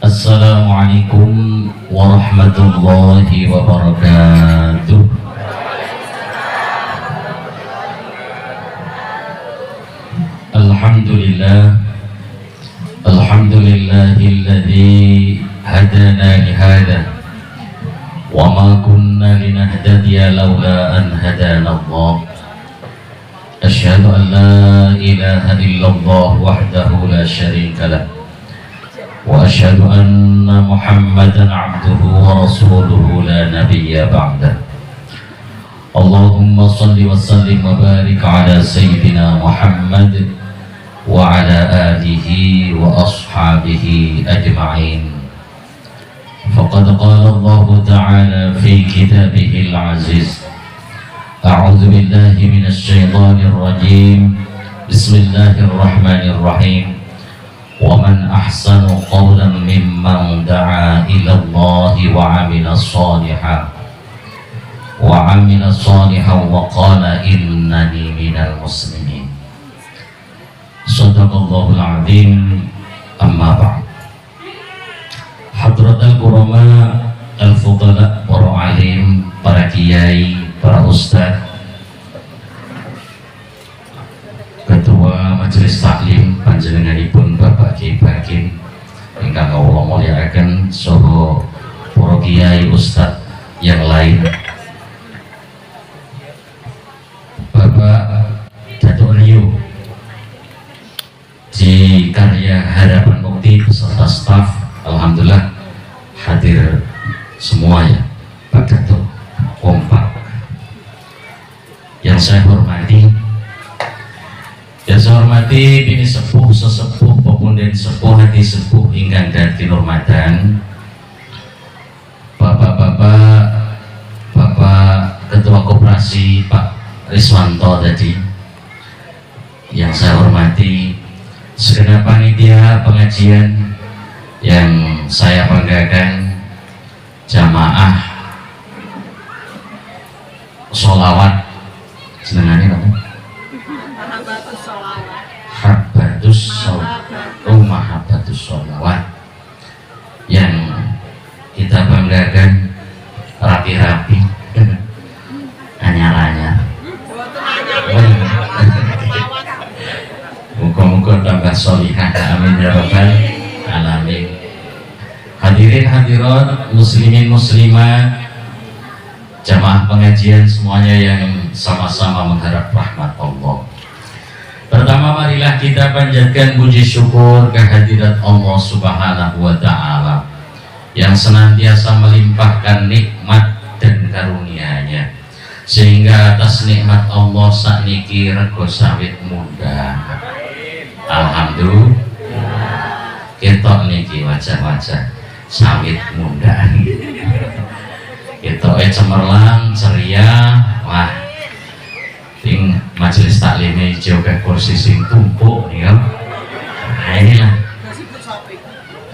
Assalamualaikum warahmatullahi wabarakatuh. Alhamdulillah, alhamdulillahilladzi hadana lihada wa ma kunna linahtadiya laula an hadana Allah. Asyhadu an la ilaha illallah wahdahu la syarika lah wa asyhadu anna Muhammadan abduhu wa rasuluhu la nabiyya ba'dah. Allahumma salli wa sallim wa barik ala sayyidina Muhammad wa ala alihi wa ashabihi ajma'in. Faqad qala Allah ta'ala fi kitabihil aziz. A'udzu billahi minasy syaithanir rajim. Bismillahirrahmanirrahim. وَمَنْ أَحْسَنُ قَوْلًا مِمَّنْ دَعَا إِلَى اللَّهِ وَعَمِلَ صَالِحًا وَقَالَ إِنَّنِي مِنَ الْمُسْلِمِينَ. Shadaqallahul azim. Amma ba'd. Hadratul kurama al-fudala, para alim, para kiai, para ustaz, Ketua Majelis Taklim panjenenganipun Bapak Kiai Bakin ingkang kawula mulyakaken, saha para kiai ustaz yang lain, Bapak Datuk Rio di Karya Harapan Mukti beserta staf, alhamdulillah hadir semua ya Pak Datuk, kompak. Yang saya hormati, bini sepuh, sesepuh, pemunden sepuh, hati sepuh ingkang dadi hormatan, Bapak-bapak, Bapak Ketua Koperasi Pak Riswanto tadi, yang saya hormati, segenap panitia pengajian yang saya banggakan, jamaah sholawat, senengannya apa? Mahabbatus sholawat yang kita banggakan, rapi-rapi, anyar-anyar. Muka-muka tambah sholihah, amin ya rabbal alamin. Hadirin hadirat, muslimin muslimat, jamaah pengajian semuanya yang sama-sama mengharap rahmat Allah. Pertama, marilah kita panjatkan puji syukur kehadirat Allah Subhanahu wa Ta'ala yang senantiasa melimpahkan nikmat dan karunia-Nya, sehingga atas nikmat Allah sakniki rego sawit muda. Alhamdulillah, ketok niki wajah-wajah sawit muda, ketoke cemerlang ceria. Wah, ting majelis taklim juga kursi sing tumpuk nih kan. Nah inilah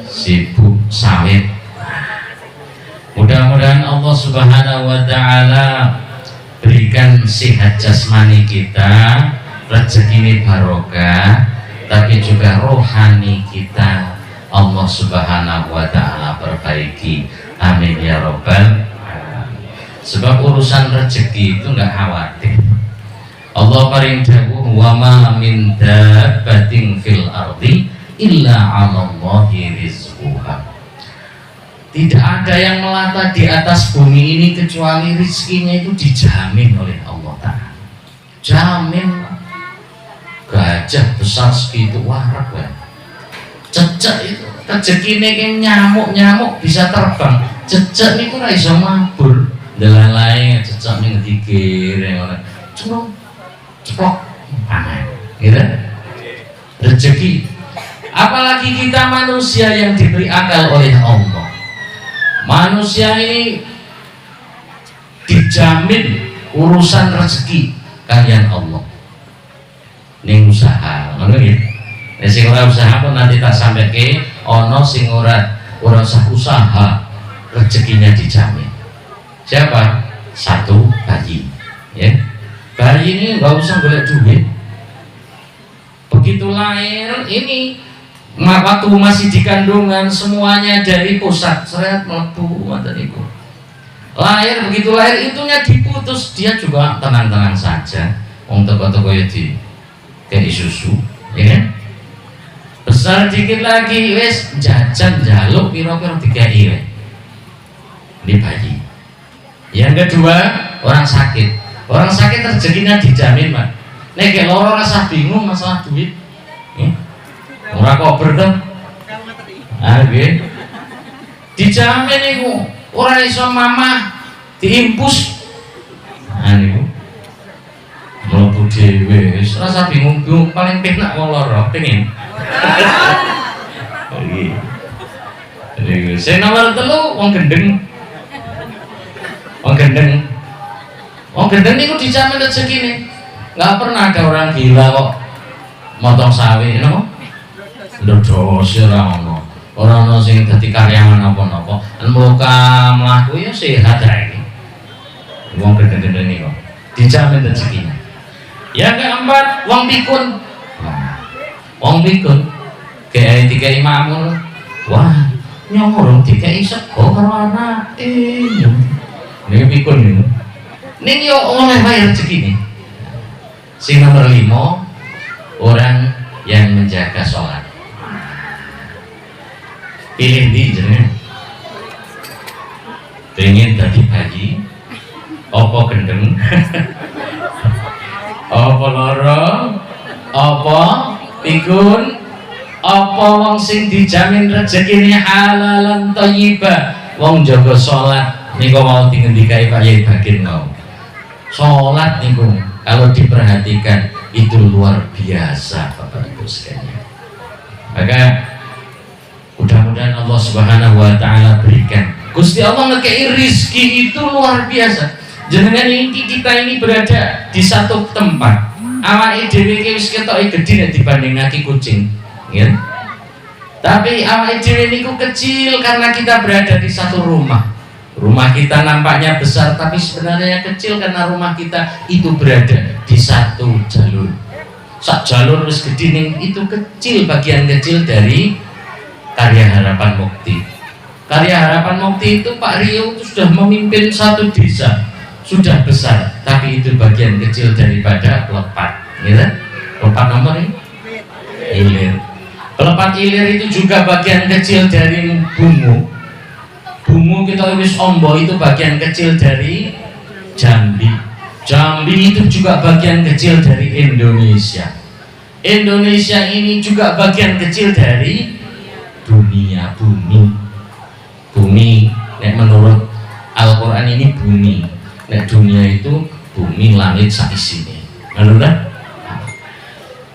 sibuk sawit. Mudah-mudahan Allah Subhanahu wa Ta'ala berikan sihat jasmani kita, rezeki barokah, tapi juga rohani kita Allah Subhanahu wa Ta'ala perbaiki. Amin ya rabbal alamin. Sebab urusan rezeki itu enggak khawatir. Allah paring dawuh, wa ma min dabbatin fil ardi illa 'alallahi rizquha. Tidak ada yang melata di atas bumi ini kecuali rizkinya itu dijamin oleh Allah Ta'ala. Jamin. Gajah besar segitu warak kan. Cecek itu rezekine kan nyamuk bisa terbang. Cecek niku ora iso mabur. Delalae cecek ning digere ngono. Ceplok pangan, gitu? Rezeki. Apalagi kita manusia yang diberi akal oleh Allah. Manusia ini dijamin urusan rezeki kalian Allah. Ning usaha, ngono nggih. Nek sing ora usaha pun nanti tak sampai ke ono sing ora usah usaha, rezekinya dijamin. Siapa? Satu bayi, ya. Bayi ini nggak usah golek duit. Begitu lahir ini Waktu masih di kandungan semuanya dari pusat seret melebu ngoten niku. Lahir, begitu lahir itunya diputus, dia juga tenang-tenang saja. Wong teko-teko ya di kayak susu, ya kan? Besar dikit lagi wes jajan jaluk piro-piro dikai di bayi. Yang kedua, orang sakit. Orang sakit rezekinya dijamin, Pak. Nek kayak loro rasa bingung masalah duit. Ora kober to. Ah nggih. Dijamin niku, ora iso mamah diimpus. Ah niku. Mlebu dhewe, wis rasa bingung-bingung paling penak wong lara, pengen. Iki. Sing nomor 3 wong gendeng. Wong gendeng. Wong gendeng niku dijamin rezekine. Enggak pernah ada orang gila kok motong sawi, no? Ndodos ora ono. Ora ono sing dadi karyawan apa-apa. Muka mlaku ya sehat ae. Wong gendeng-gendeng niku dijamin rezekinya. Yang keempat, wong pikun. Wong pikun kayak dikai makmur. Wah, nyong urung dikai sego karo anake. Niki pikun niku. Ning yo oleh wae rezekine. Sing nomor 5, orang yang menjaga sholat. Pilih di jenengan. Pengen dadi bayi, apa gendeng, apa lara, apa pikun, apa wong sing dijamin rezekine halalan thayyibah. Wong jaga sholat niku mau dingendikai Pak Yai Bagin mau. Sholat niku kalau diperhatikan itu luar biasa Bapak Ibu sekalian. Maka mudah-mudahan Allah Subhanahu wa taala berikan. Gusti Allah ngekei rizki itu luar biasa. Jenengan ini kita ini berada di satu tempat. Awake dhewe iki wis ketoke gedhe nek dibandingake kucing, ya. Tapi awake dhewe niku kecil karena kita berada di satu rumah. Rumah kita nampaknya besar tapi sebenarnya kecil karena rumah kita itu berada di satu jalur. Sak jalur wis gedhe ning itu kecil, bagian kecil dari Karya Harapan Mukti. Karya Harapan Mukti itu Pak Rio itu sudah memimpin satu desa, sudah besar, tapi itu bagian kecil daripada Pelepat, gitu? Pelepat nomor ini? Ilir. Pelepat Ilir itu juga bagian kecil dari Bungu. Bungu kita wis ombo itu bagian kecil dari Jambi. Jambi itu juga bagian kecil dari Indonesia. Indonesia ini juga bagian kecil dari dunia, bumi nek menurut Al-Quran ini bumi, nek dunia itu bumi langit saisine. Menurut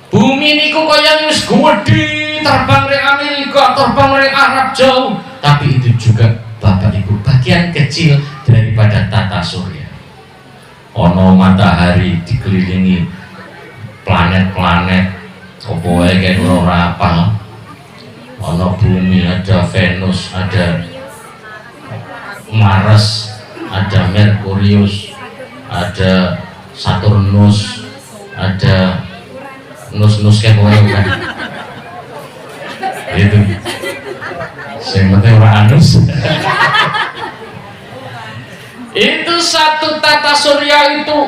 bumi niku kaya wis gede, terbang dari Amerika, terbang dari Arab jauh, tapi itu juga Bapak Ibu bagian kecil daripada tata surya. Ono matahari dikelilingi planet-planet, opo wae kayak ora apal. Ono bumi, ada Venus, ada Mars, ada Merkurius, ada Saturnus, ada nus-nus kayak pokoknya bukan itu sing penting ora anus. Itu satu tata surya itu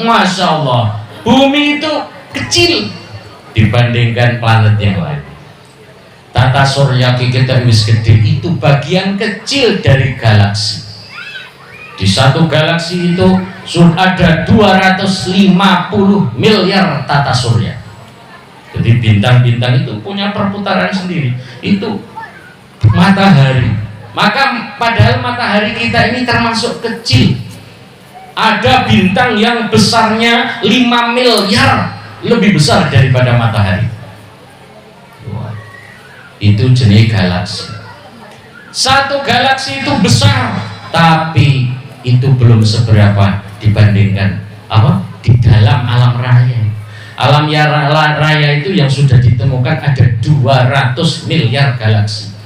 Masya Allah, bumi itu kecil dibandingkan planet yang lain. Tata surya kita wis gede itu bagian kecil dari galaksi. Di satu galaksi itu sudah ada 250 miliar tata surya. Jadi bintang-bintang itu punya perputaran sendiri. Itu matahari. Maka padahal matahari kita ini termasuk kecil. Ada bintang yang besarnya 5 miliar lebih besar daripada matahari. Itu jenis galaksi. Satu galaksi itu besar, tapi itu belum seberapa dibandingkan apa di dalam alam raya. Alam raya itu yang sudah ditemukan ada 200 miliar galaksi.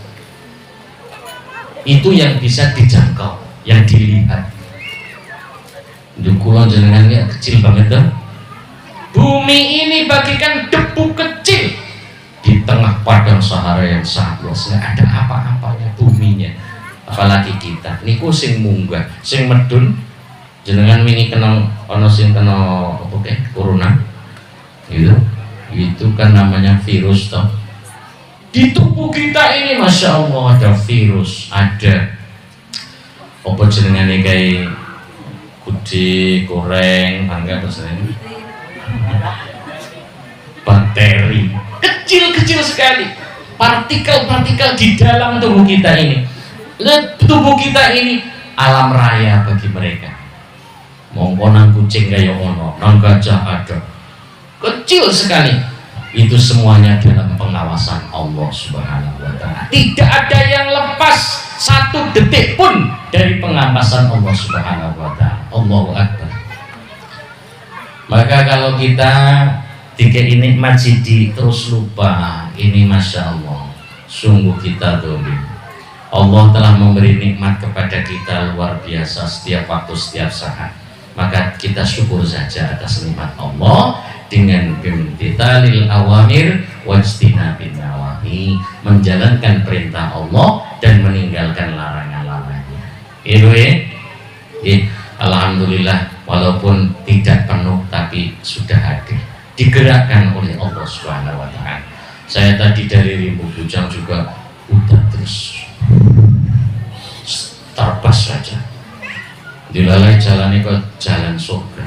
Itu yang bisa dijangkau, yang dilihat. Dukulon jenengannya kecil banget tuh. Bumi ini bagikan debu kecil di tengah padang Sahara yang sangat luas, nggak ada apa-apanya buminya, apalagi kita niku sing munggah sing medun jenengan ini kena ono sing kena oke corona gitu, itu kan namanya virus toh. Di tubuh kita ini masya Allah ada virus, ada apa jenengan kayak kude goreng bangga terus ini bakteri kecil-kecil sekali, partikel-partikel di dalam tubuh kita ini. Tubuh kita ini alam raya bagi mereka. Mongko nang kucing kaya ono, nang gajah ada, kecil sekali. Itu semuanya dalam pengawasan Allah Subhanahu wa Ta'ala. Tidak ada yang lepas satu detik pun dari pengawasan Allah Subhanahu wa Ta'ala. Allahu Akbar. Maka kalau kita dikei nikmat sidi terus lupa, ini masya Allah, sungguh kita dolim. Allah telah memberi nikmat kepada kita luar biasa setiap waktu, setiap saat. Maka kita syukur saja atas nikmat Allah dengan bimtithalil awamir wajtinabin nawahi, menjalankan perintah Allah dan meninggalkan larangan-larangannya. Itu ya. Alhamdulillah, walaupun tidak penuh tapi sudah hadir, digerakkan oleh Allah Subhanahu wa Ta'ala. Saya tadi dari Rimbu Bujang juga udah terus terbas saja, dilalai jalannya ke jalan surga.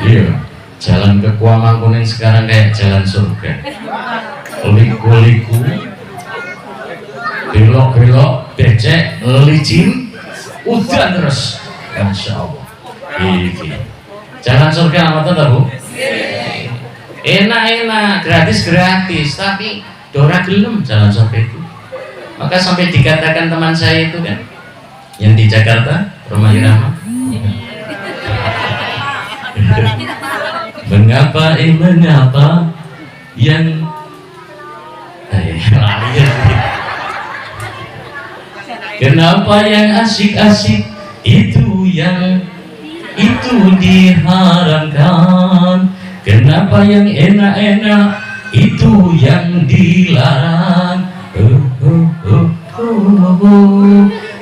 Iya, jalan ke Kuamangkuning sekarang kayak jalan surga. Liku-liku, belok-belok, becek, licin, udah terus. Masya Allah. Iki jalan surga apa tuh Bu? Enak-enak, gratis-gratis, tapi dora gelem jalan surga itu. Maka sampai dikatakan teman saya itu kan, yang di Jakarta, Rumah Irama, mengapa yang kenapa yang asik-asik itu yang itu diharamkan, kenapa yang enak-enak itu yang dilarang.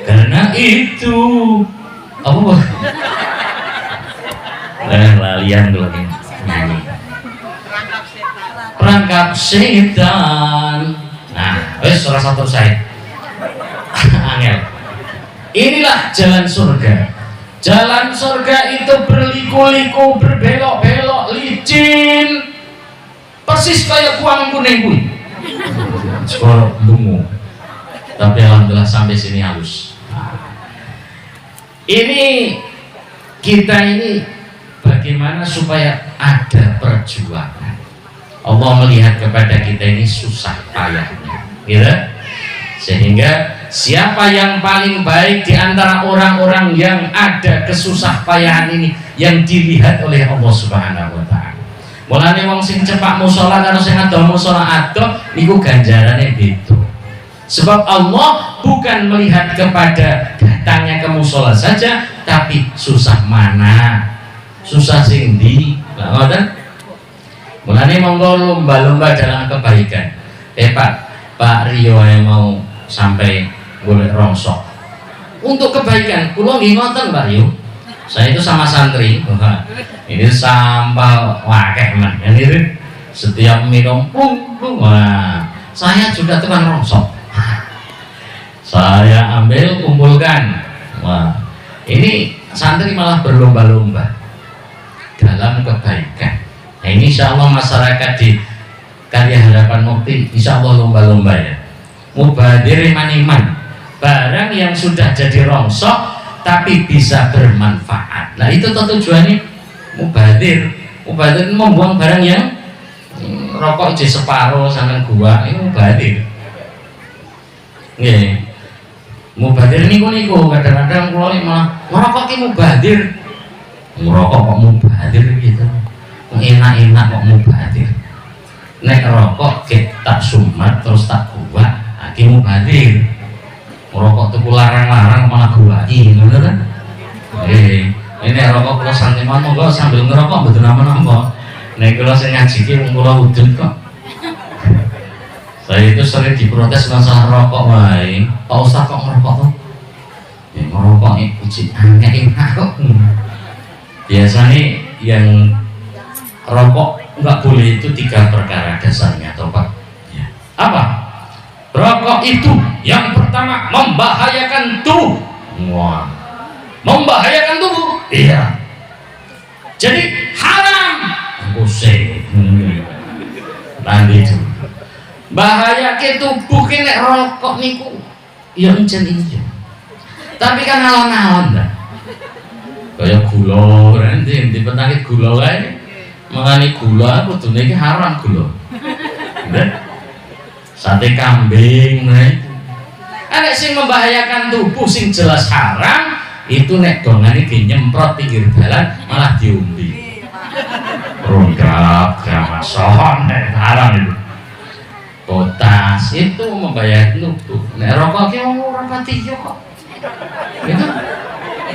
Karena itu apa? Lalian dulu ini. Perangkap setan. Nah, wes salah satu saya. Angel. Inilah jalan surga. Jalan surga itu berliku-liku, berbelok-belok, licin, persis kayak Kuamangkuning pun. Sekolah bungu. Tapi alhamdulillah sampai sini halus. Ini kita ini bagaimana supaya ada perjuangan. Allah melihat kepada kita ini susah payahnya, gitu. Sehingga siapa yang paling baik di antara orang-orang yang ada kesusah payahan ini yang dilihat oleh Allah Subhanahu wa Ta'ala. Mulane wong sing cepak musala karo sing ado musala ado niku ganjarane beda. Sebab Allah bukan melihat kepada datangnya ke musola saja, tapi susah mana, susah sing ndi, lha ngoten. Mulane monggo lomba-lomba dalam kebaikan. Pak Rio yang mau sampai golek rongsok untuk kebaikan. Kula nggih ngoten Pak Rio. Saya itu sama santri, ini sampah wakeh man, ini setiap minum wah, saya juga tukang rongsok. Saya ambil kumpulkan. Wah, ini santri malah berlomba-lomba dalam kebaikan. Nah, ini insya Allah masyarakat di Karya Harapan Mukti insya Allah lomba-lomba ya. Mubadir iman-iman, barang yang sudah jadi rongsok tapi bisa bermanfaat. Nah itu tujuannya mubadir. Mubadir membuang barang yang rokok jadi separuh sama gua, ini mubadir. Nggih. Mubadir niku kadang-kadang kula malah ngerokok ki mubadir. Ngerokok kok mubadir gitu. Enak-enak kok mubadir. Nek rokok tak sumat terus tak gua, iki mubadir. Ngerokok tuku larang-larang malah guai, ngono kan? Ini rokok kula santai monggo sambil ngerokok mboten napa-napa. Nek kula sing ngaji ki wong kula udun kok. Saya itu sering diprotes masalah rokok wae. Pak Ustaz kok ngerokok tuh? Ya ngerokok uji aneh kok. Biasanya yang rokok nggak boleh itu 3 perkara dasarnya atau Pak? Ya. Apa? Rokok itu yang pertama membahayakan tubuh. Wah, membahayakan tubuh. Iya. Jadi haram. Kusik. Nanti itu. Bahaya ke tubuh kene rokok niku. Ya encen iki. Tapi kan alon-alon dah. Kaya gula, nanti petangit gula wae. Mengani gula kudune iki haram gula. Sate kambing nek. Nek sing membahayakan tubuh sing jelas haram itu nek dongane dinyemprot pinggir dalan malah diombe. Rondap, gramason, haram itu. Potas itu membahayakan tubuh. Nek rokok ki ora pati yo kok. Gitu.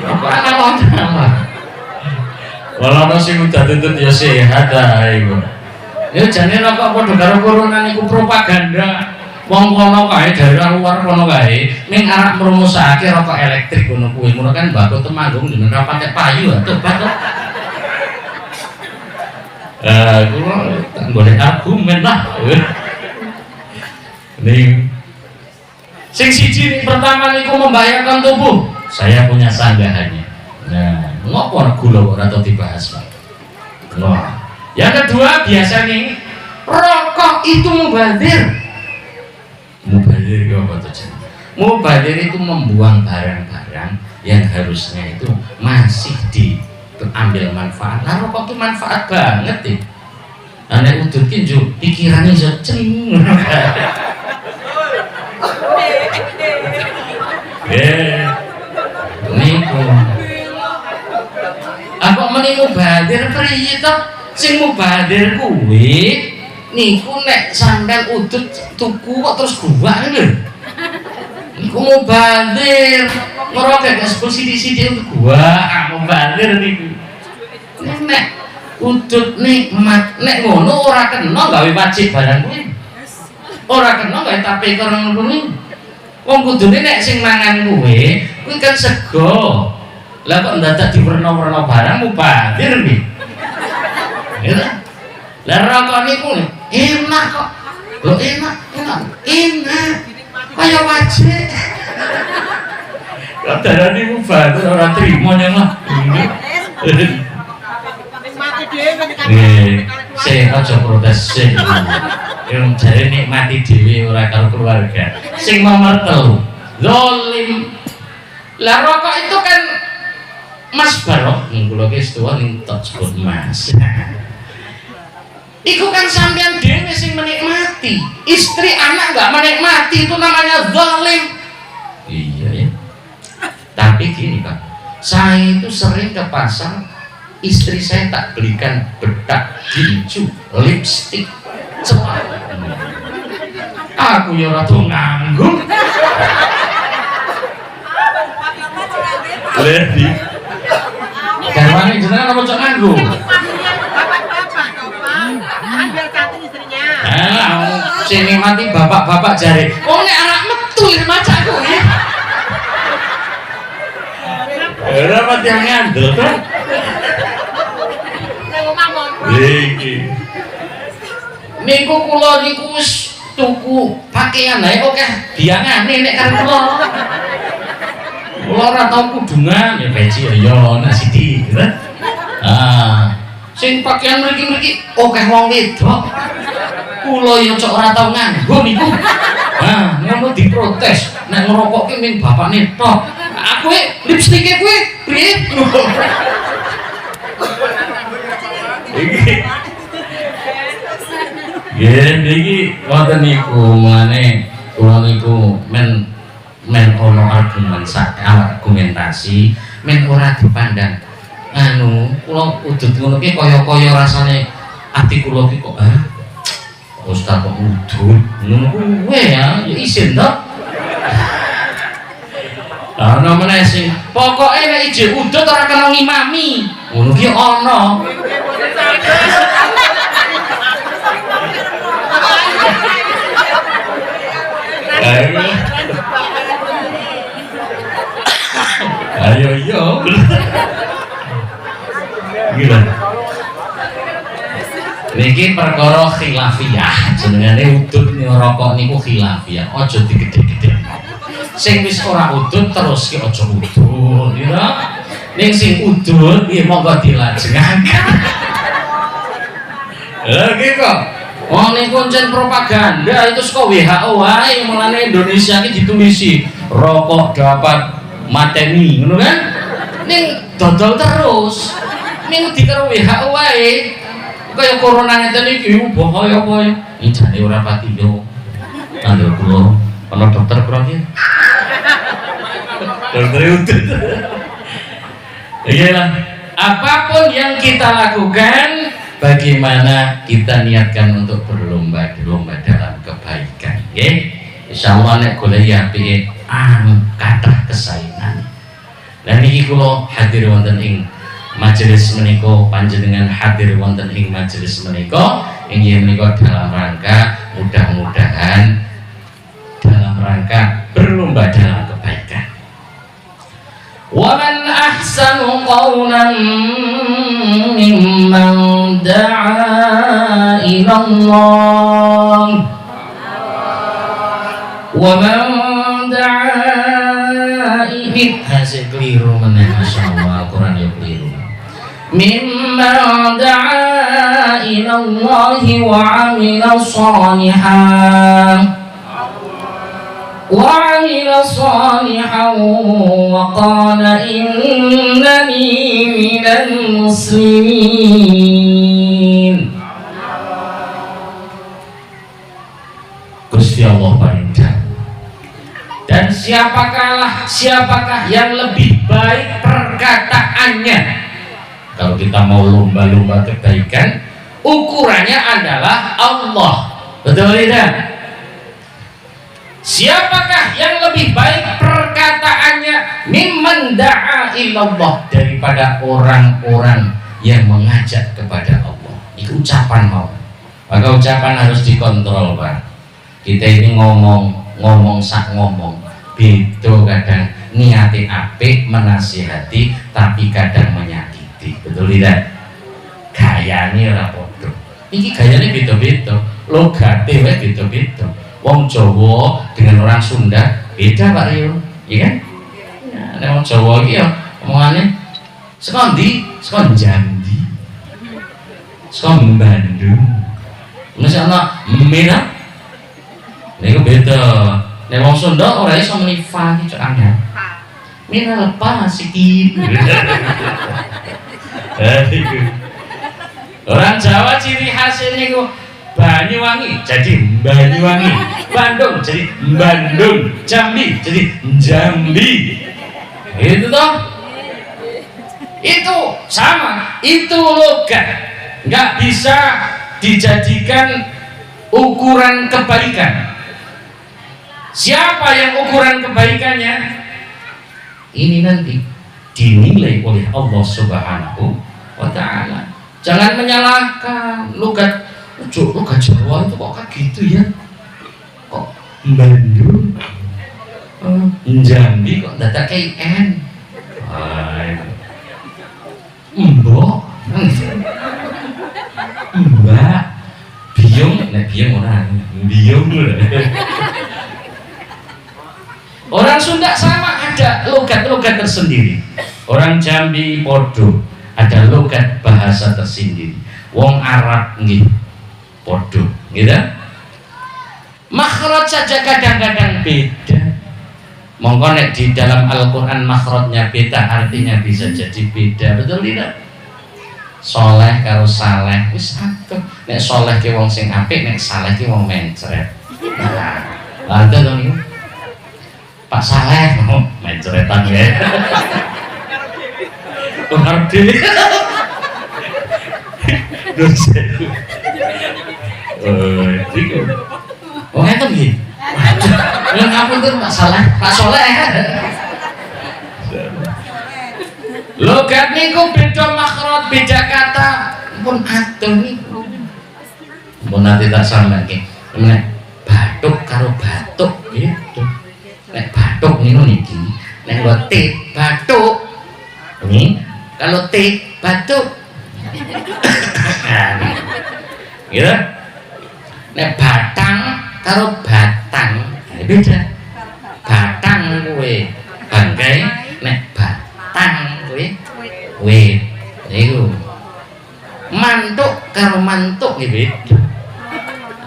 Rokok ana apa? Walau sing udah tuntut ya sehat ae kok. Ya jane rokok padha karo corona niku propaganda. Wong kono kae daerah luar kono kae ning arep mrumusake rokok elektrik ngono kuwi. Ngono kan mbako Temanggung jeneng ra pakai payu tobat kok. Kula tak golek argumen lah. Ning sing siji pertama niku membahayakan tubuh. Saya punya sanggahannya. Nah, ngopo gula ora tau dibahas, Pak. Wah. Yang kedua biasanya rokok itu mubazir. Mubazir itu apa tuh? Mubazir itu membuang barang-barang yang harusnya itu masih diambil manfaat. Nah, rokok itu manfaat banget nih. Anak udut kinju pikirannya seceng. Niku. Aku meni mubazir priye to? Sing mubazir kuwi niku nek sampean udut tuku kok terus gua lho. Niku mubazir. Ngerokok gak sithik-sithik untuk gua, mubazir niku. Nek udut nikmat nek ngono ora kena gawe wajib barang kuwi. Ora kena gawe tapi karo ngono. Wong kudune nek sing mangan kuwi kan sego. Lah kok ndadak diwerna-werna barang mubazir iki. Ya. Lah rokok niku enak kok. Lho enak. Kaya wajib. Kok darani mubazir ora trimo nyang lah. Mati dhewe sing aja protes sing. Yang jare nikmati dhewe ora karo keluarga. Sing nomor 3, zalim. Lah rokok itu kan Mas Barok, kula ki setuwa ning tok sebut Mas. Iku kan sampean dhewe sing menikmati. Istri anak enggak menikmati itu namanya zalim. Iya ya. Tapi gini Pak, saya itu sering ke pasar, istri saya tak belikan bedak, ginju, lipstik, celana. Aku ya rada nganggung. Ledi. Garwane jenengan apa cok nganggung? Ambil cantik istrinya. Sini mati bapak-bapak jare. Oh nek anak metu iki macaku ya. Ora mati ngandel to. Iki. Niku kula niku wis tuku pakaian ae oke biangane nek karo kula. Kula ora tau kudungan ya peci ya ana sithik gitu. Sing pakaian mriki-mriki oke wong wedok. Kula ya cok ora tau nganggo niku. Ngono diprotes nek ngerokokke ning bapakne tok. Aku lipstike kuwi priye? Iki. Iki wonten niku mane kula niku men ono argumentasi men ora dipandang kula udut ngono ki kaya-kaya rasane ati kula ki kok Ustaz kok udut ngono kuwi ya isin to. Ana meneh sing pokoke nek ije udut ora kena ngimami ngono ki ana. Ayo yo. Gila. Niki perkara khilafiyah, jenengane udud ning rokok niku khilafiyah. Aja digede-gede. Sing wis ora udud terus ki aja udud, ya. Ning sing udud nggih monggo dilajengaken. Lha iki kok wong niku jen propaganda itu saka WHO wae, mulane Indonesia iki ditulisi rokok dapat mateni, ngono kan? Ning dodol terus. Ning dikaro WHO wae. Kaya corona ngeten iki bahaya apa ya? Iki jane ora pati yo. Kandel kula ana dokter kula iki. Dokter udut. Iyalah, apapun yang kita lakukan, bagaimana kita niatkan untuk berlomba-lomba dalam kebaikan, nggih. Insyaallah nek golek apike kathah kesaenan. Lah niki kula hadir wonten ing majelis menika, panjenengan hadir wonten ing majelis menika inggih menika dalam rangka mudah-mudahan dalam rangka berlomba dalam kebaikan. Wa man ahsanu qawlan mimman da'a ila Allah wa man da'a ila hasil keliru meneh masyaallah Al-Qur'an ya keliru. Mimman da'a ila Allah wa 'amila shalihan وعمل صالحا وقال إنني من المسلمين. Gusti Allah parindah. Dan siapakah yang lebih baik perkataannya? Kalau kita mau lomba-lomba kebaikan, ukurannya adalah Allah. Betul tidak? Siapakah yang lebih baik perkataannya mimman da'a ilallah, daripada orang-orang yang mengajak kepada Allah. Itu ucapan mau. Maka ucapan harus dikontrol, Pak. Kita ini ngomong beda, kadang niati apik menasihati tapi kadang menyakiti. Betul tidak? Gayane ora padha. Iki gayane beda-beda, logate wae beda-beda. Wong Jawa dengan orang Sunda beda, Pak Rio, iya kan? Ya, wong Jawa iki ya omongane saka ndi? Saka Jambi. Saka Bandung. Mesti ana Mina. Niku beda. Nek wong Sunda ora iso muni fa iki cok angel. Mina lepas sikit. Orang Jawa ciri khasnya niku Banyuwangi jadi Banyuwangi, Bandung jadi Bandung, Jambi jadi Jambi. Itu toh? Itu sama, itu logat. Nggak bisa dijadikan ukuran kebaikan. Siapa yang ukuran kebaikannya? Ini nanti dinilai oleh Allah Subhanahu wa Ta'ala. Jangan menyalahkan logat. Logat Jawa itu kok kayak gitu ya? Kok Bandung, Jambi kok data kayak N, Mbok, Mbak, Biung, Biung orang, Biung dulu. Orang Sunda sama, ada logat-logat tersendiri. Orang Jambi podo, ada logat bahasa tersendiri. Wong Arab nih podo, gitu. Makhraj saja kadang-kadang beda. Monggo nek di dalam Al-Quran makhrajnya beda, artinya bisa jadi beda, betul tidak? Soleh karo saleh wis satu. Nek soleh ki wong sing apik, nek saleh ki wong mencret. Nah, lanjut dong ini. Pak Saleh mencretan ya. Ngerti. Dosen. Oh itu gini. Yang apa tuh Pak Soleh? Logat niku beda makhraj, beda kata. Pun atur niku. Mun nanti tak sampeyan iki. Batuk karo batuk nggih. Kalau T batuk ini, kalau T batuk gitu. Nek batang karo batang beda. Batang kuwi bangkai, nek batang kuwi wit. Niku mantuk karo mantuk nggih beda.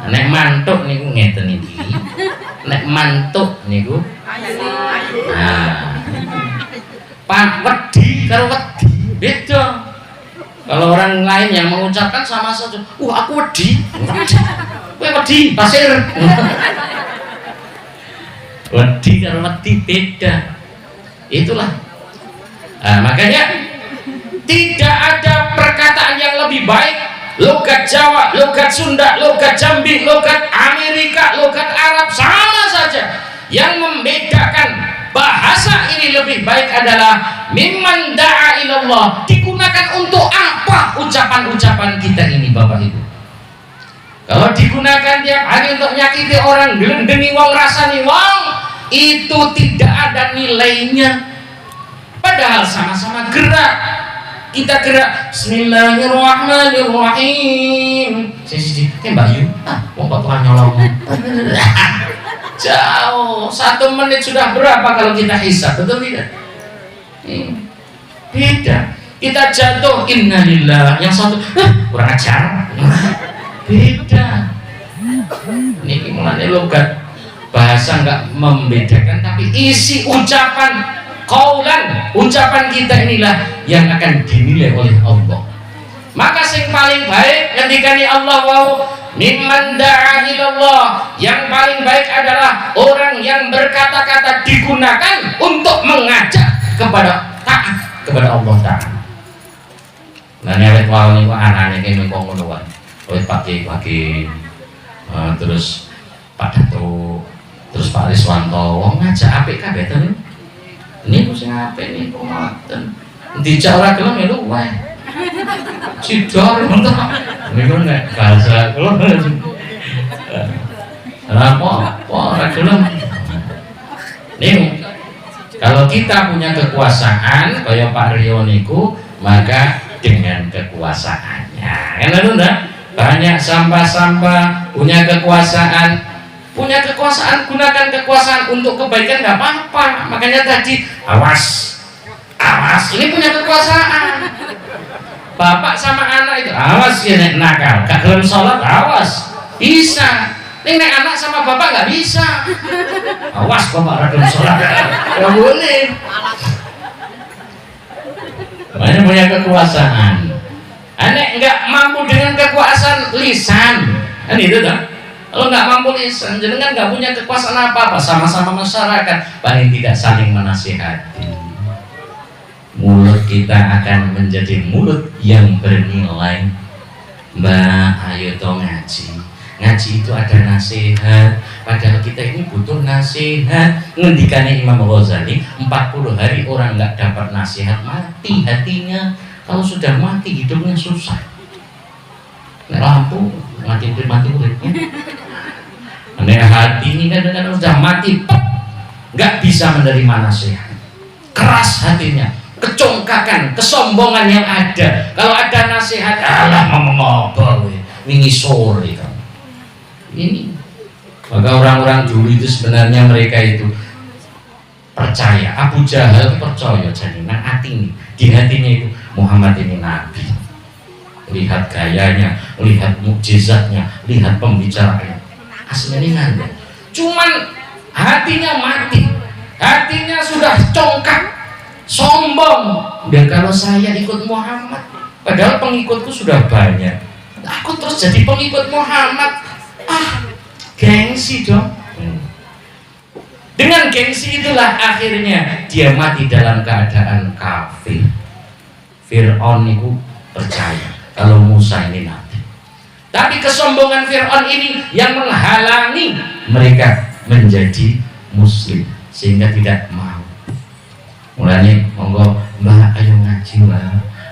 Nek mantuk niku ngeten iki. Nek mantuk niku Pak wedi karo wedi beda. Kalau orang lain yang mengucapkan sama saja, aku wedi, kowe wedi pasir. Wedi karo wedi beda. Itulah. Makanya tidak ada perkataan yang lebih baik. Logat Jawa, logat Sunda, logat Jambi, logat Amerika, logat Arab sama saja. Yang membedakan bahasa ini lebih baik adalah mimman da'a ilallah. Digunakan untuk apa ucapan-ucapan kita ini Bapak Ibu? Kalau digunakan tiap hari untuk nyakiti orang, gelendengi wong, rasani wong, itu tidak ada nilainya. Padahal sama-sama gerak. Kita gerak Bismillahirrahmanirrahim. Sisi Mbak Yu, wong kok tuan nyolong. Jauh, 1 menit sudah berapa kalau kita hisab, betul tidak? Beda. Kita jatuh innalillah, yang satu kurang ajar. Beda. Ini mulanya logat bahasa nggak membedakan, tapi isi ucapan qaulan, ucapan kita inilah yang akan dinilai oleh Allah. Maka yang paling baik ketika Allah wau mimman da'a ilallah, yang paling baik adalah orang yang berkata-kata digunakan untuk mengajak kepada taat kepada Allah Ta'ala. Nah nyawet wau niku anane kene kok ngono wae. Wis pagi-pagi terus Pak Dato, terus Pak Riswanto wong ngajak apik kabeh to niku sing apik niku ngoten. Dijak ora gelem melu wae. Cidor ngono niku nek bahasa kula apa ora gelem. Niku kalau kita punya kekuasaan kayak Pak Rio niku, maka dengan kekuasaannya kan enggak banyak sampah-sampah, punya kekuasaan gunakan kekuasaan untuk kebaikan nggak apa-apa. Makanya tadi awas ini punya kekuasaan. Bapak sama anak itu awas ya nek nakal, gak gelem sholat awas bisa. Nek anak sama bapak nggak bisa. Awas bapak ora gelem sholat nggak boleh. Makanya punya kekuasaan. Anek nggak mampu dengan kekuasaan lisan, kan itu kan? Kalau nggak mampu lisan, jadi kan nggak punya kekuasaan apa-apa. Sama-sama masyarakat, paling tidak saling menasihati. Mulut kita akan menjadi mulut yang bernilai. Mbak, ayo toh ngaji. Ngaji itu ada nasihat. Padahal kita ini butuh nasihat. Ngendikannya Imam Ghazali, 40 hari orang nggak dapat nasihat mati hatinya. Kalau sudah mati hidupnya susah. Nek lampu mati uripnya. Nek hati ini kan sudah mati, nggak bisa menerima nasihat. Keras hatinya, kecongkakan, kesombongan yang ada. Kalau ada nasihat, alah ngomong wingi sore kan. Ini maka orang-orang dulu itu sebenarnya mereka itu percaya. Abu Jahal percaya jadi nang hati, di hatinya itu Muhammad ini nabi. Lihat gayanya, lihat mukjizatnya, lihat pembicaraannya, aslinya nggak. Cuman hatinya mati, hatinya sudah congkak, sombong. Dan kalau saya ikut Muhammad, padahal pengikutku sudah banyak, aku terus jadi pengikut Muhammad, gengsi dong. Dengan gengsi itulah akhirnya dia mati dalam keadaan kafir. Fir'aun itu percaya kalau Musa ini nabi. Tapi kesombongan Fir'aun ini yang menghalangi mereka menjadi muslim sehingga tidak mau. Mulanya monggo Mbak ayo ngaji Mbak.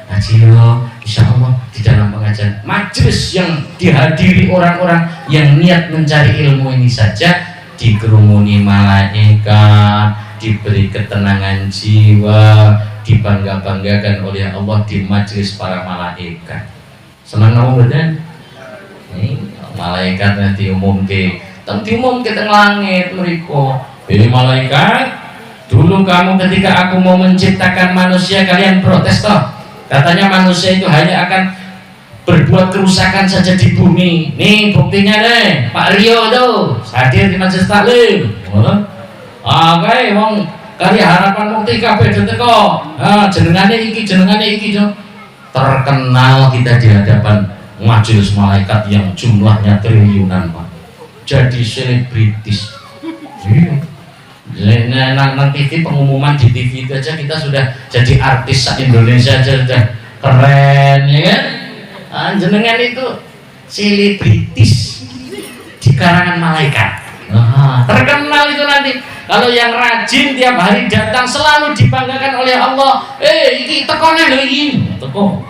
Ngaji loh, insya Allah di dalam pengajian majelis yang dihadiri orang-orang yang niat mencari ilmu ini saja dikerumuni malaikat, diberi ketenangan jiwa, dibangga-banggakan oleh Allah di majelis para malaikat. Senang kamu betul? Malaikatnya diumumke teng langit mereka. Pilih malaikat, dulu kamu ketika aku mau menciptakan manusia kalian protes toh. Katanya manusia itu hanya akan berbuat kerusakan saja di bumi. Nih buktinya deh, Pak Rio tuh hadir di majelis taklim. Oke, wong kali harapan mukti kabeh teko. Jenengane iki terkenal kita di hadapan majelis malaikat yang jumlahnya triliunan, Pak. Jadi selebritis. Nang TV, pengumuman di TV itu aja kita sudah jadi artis Indonesia aja sudah keren, ya kan? Jenengan itu selebritis di karangan malaikat. Terkenal itu nanti. Kalau yang rajin tiap hari datang selalu dibanggakan oleh Allah. Iki tekonan lho iki. Teko.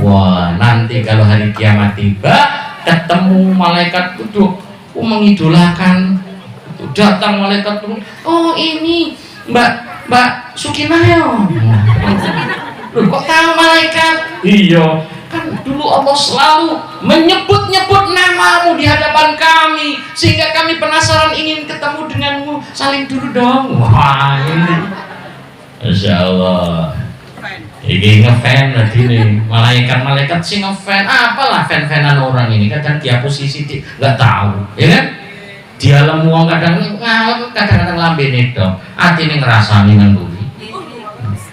Wah, nanti kalau hari kiamat tiba ketemu malaikat duduk mengidolakan. Datang malaikat turun. Oh, ini Mbak Sukinayo. Loh, kok tahu malaikat? Iya, kan dulu Allah selalu menyebut-nyebut namamu di hadapan kami sehingga kami penasaran ingin ketemu denganmu. Saling dulu dong. Wah, ini Masya Allah. Ini ngefan berarti nih. Malaikat sih ngefan. Apalah fan-fanan orang ini, kadang dia posisi nggak tahu, ya kan? Dia lemuang kadang-kadang lambene dong. Atine ngrasani nang buri.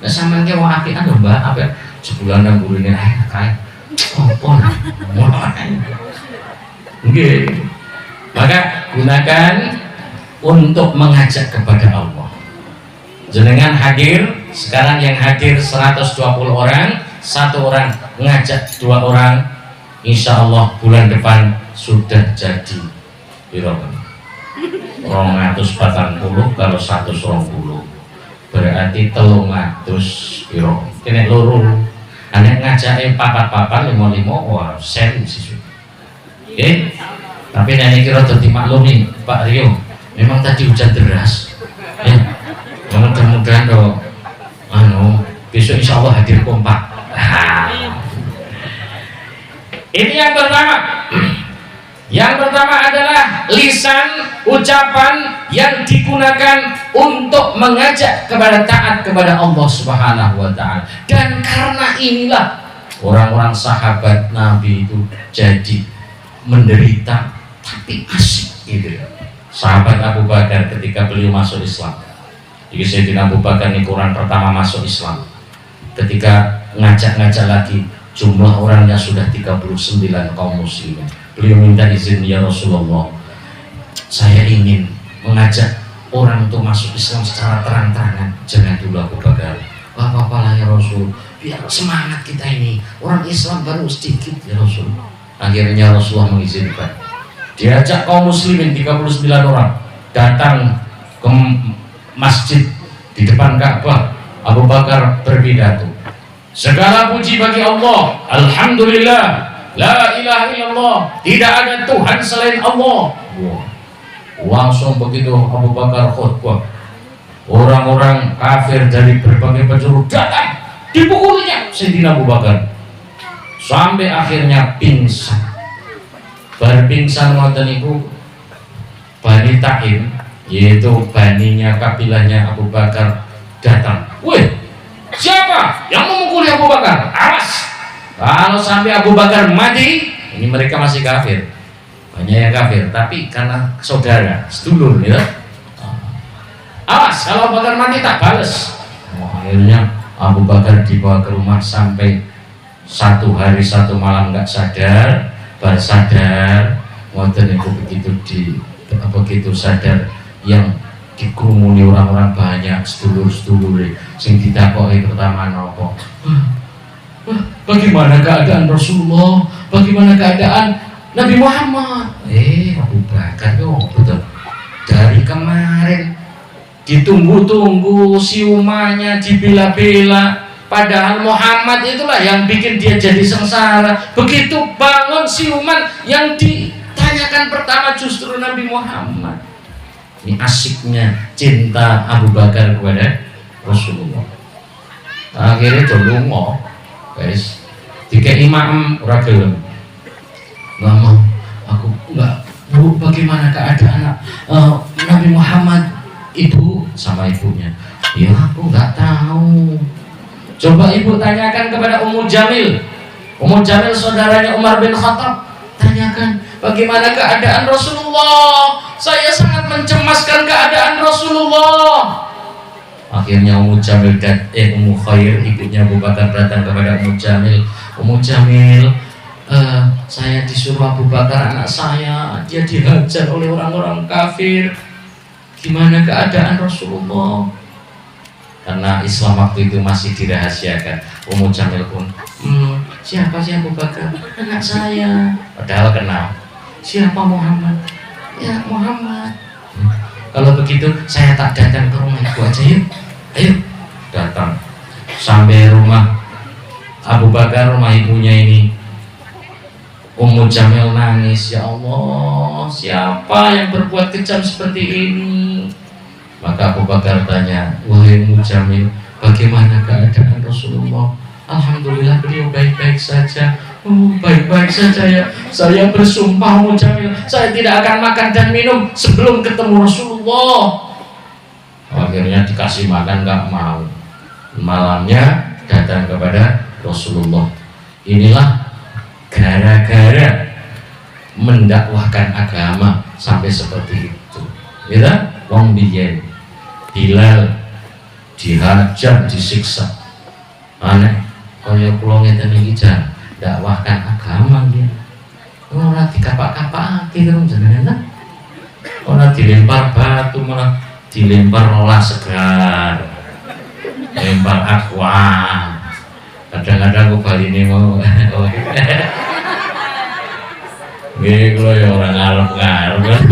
Lah sampean ki wong apian lho, Mbak. Apa sebulan nang burine kae. Opo? Nggih. Maka gunakan untuk mengajak kepada Allah. Jenengan hadir, sekarang yang hadir 120 orang, satu orang ngajak 2 orang, insya Allah bulan depan sudah jadi birokon. 240 kalau 120 berarti 300 piro kene loro ane ngajake papat-papat 55 wah sen sih. Tapi nenek kira dadi maklumi Pak Rio memang tadi hujan deras mudah-mudahan do besok insya Allah hadir kompak. Ini yang pertama. Yang pertama adalah lisan, ucapan yang digunakan untuk mengajak kepada taat kepada Allah Subhanahu wa Ta'ala. Dan karena inilah orang-orang sahabat Nabi itu jadi menderita tapi asik gitu. Sahabat Abu Bakar ketika beliau masuk Islam. Jadi Sayyidina Abu Bakar ini Quran pertama masuk Islam. Ketika ngajak-ngajak lagi, jumlah orangnya sudah 39 kaum muslimin. Beliau minta izin, ya Rasulullah, saya ingin mengajak orang untuk masuk Islam secara terang-terangan. Jangan dulu Abu Bakar. Apa-apa lah ya Rasul, biar semangat kita ini. Orang Islam baru sedikit ya Rasul. Akhirnya Rasulullah mengizinkan. Diajak kaum muslimin 39 orang datang ke masjid di depan Ka'bah. Abu Bakar berpidato. Segala puji bagi Allah, alhamdulillah. La ilaha illallah, tidak ada Tuhan selain Allah. Langsung begitu Abu Bakar khutbah, orang-orang kafir dari berbagai penjuru datang, dipukulinya Sayyidina Abu Bakar sampai akhirnya pingsan. Berpingsan ngoten niku Bani Taim, yaitu baninya kabilahnya Abu Bakar datang. Wih, siapa yang memukuli Abu Bakar? Awas! Kalau sampai Abu Bakar mati, ini mereka masih kafir, banyak yang kafir, tapi karena saudara, sedulur, gitu. Awas, kalau Abu Bakar mati tak balas. Akhirnya Abu Bakar dibawa ke rumah sampai 1 hari 1 malam nggak sadar, baru sadar. Waktu itu begitu sadar, yang dikerumuni orang-orang banyak, sedulur-sedulur, sing ditakoki pertama nopo. Bagaimana keadaan Rasulullah? Bagaimana keadaan Nabi Muhammad? Abu Bakar yo betul. Dari kemarin ditunggu-tunggu siumannya, dibela-bela, padahal Muhammad itulah yang bikin dia jadi sengsara. Begitu bangun siuman, yang ditanyakan pertama justru Nabi Muhammad. Ini asiknya cinta Abu Bakar kepada Rasulullah. Akhirnya dolungo, guys. Tiga imam ora gelem. Nggak mau, aku enggak. Bu, bagaimana keadaan Nabi Muhammad? Ibu sama ibunya. Ya aku nggak tahu. Coba ibu tanyakan kepada Ummu Jamil. Ummu Jamil saudaranya Umar bin Khattab. Tanyakan bagaimana keadaan Rasulullah. Saya sangat mencemaskan keadaan Rasulullah. Akhirnya Ummu Jamil dan Ummu Khair, ibunya Abu Bakar, datang kepada Ummu Jamil. Ummu Jamil, saya disuruh Abu Bakar anak saya, dia dihajar oleh orang-orang kafir. Gimana keadaan Rasulullah? Karena Islam waktu itu masih dirahasiakan. Ummu Jamil pun, siapa sih Abu Bakar? Anak saya. Padahal kenal. Siapa Muhammad? Ya Muhammad. Kalau begitu saya tak datang ke rumah ibu aja yuk. Ayo datang. Sampai rumah Abu Bakar, rumah ibunya ini. Ummu Jamil nangis, ya Allah, siapa yang berbuat kejam seperti ini? Maka Abu Bakar tanya, wahai Ummu Jamil, bagaimana keadaan Rasulullah? Alhamdulillah beliau baik-baik saja. Oh, baik-baik saja ya. Saya bersumpah Ummu Jamil, saya tidak akan makan dan minum sebelum ketemu Rasulullah. Akhirnya dikasih makan nggak mau. Malamnya datang kepada Rasulullah. Inilah gara-gara mendakwahkan agama sampai seperti itu. Ya, wong biyen Bilal dihajar, disiksa. Aneh, kaya kula ngeten iki jan dakwahkan agama dia. Ora dikapak-kapaki terus jenengan. Ora dilempar batu, malah dilempar olah segar. Lempar aqua. Kadang-kadang aku bali ini mau gini kalau ya orang ngarep-ngarep kan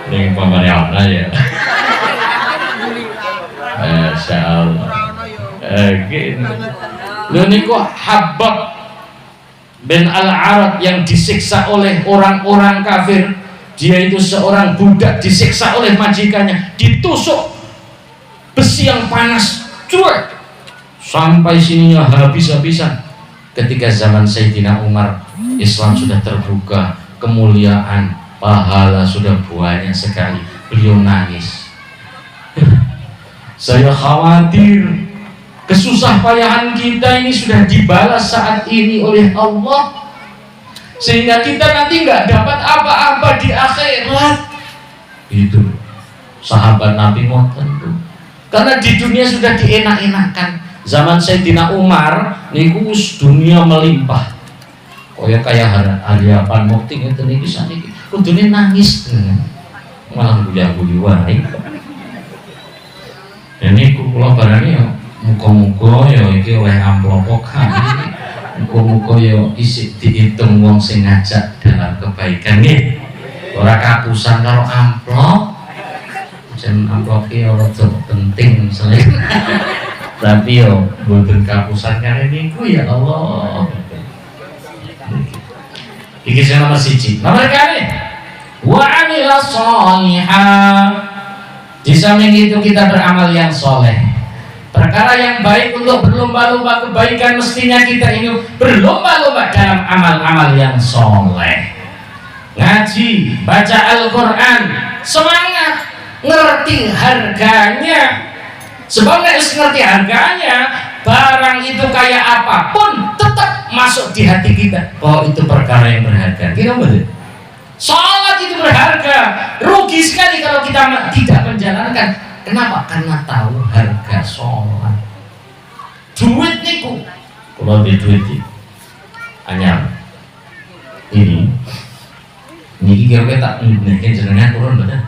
ini pemerintah ya Masya Allah gini lu ini kok Habab bin Al-Arad yang disiksa oleh orang-orang kafir. Dia itu seorang budak disiksa oleh majikannya, ditusuk besi yang panas cuek sampai sininya habis-habisan. Ketika zaman Sayyidina Umar, Islam sudah terbuka, kemuliaan, pahala sudah banyak sekali. Beliau nangis. Saya khawatir kesusah payahan kita ini sudah dibalas saat ini oleh Allah, sehingga kita nanti nggak dapat apa-apa di akhirat. Itu sahabat Nabi ngoten tuh. Karena di dunia sudah dienak-enakan. Zaman Sayyidina Umar niku dunia melimpah. Kaya harapan mukti ngeten iki saniki kudune nangis malah guyu-guyu wae. Ini kula barani ya muga-muga ya iki oleh amplopokan. Muga-muga ya isih diitung wong sing ngajak dalam kebaikan nggih. Ora kapusan karo amplop. Jen amplop iki ora penting misalnya. Tapi yo mboten kapusan kare niku ya Allah. Iki sing nomor 1. Nomor kali wa amila sholihah. Di samping itu kita beramal yang soleh, perkara yang baik untuk berlomba-lomba kebaikan. Mestinya kita ini berlomba-lomba dalam amal-amal yang soleh. Ngaji, baca Al-Quran, semangat, ngerti harganya. Sebab nek wis ngerti harganya, barang itu kayak apapun tetap masuk di hati kita. Oh, itu perkara yang berharga. Kira betul? Salat itu berharga. Rugi sekali kalau kita tidak menjalankan. Kenapa? Karena tahu harga salat. Duit niku, kalau di duit ini anyar. Ini kira-kira tak mungkin jenengan turun betul?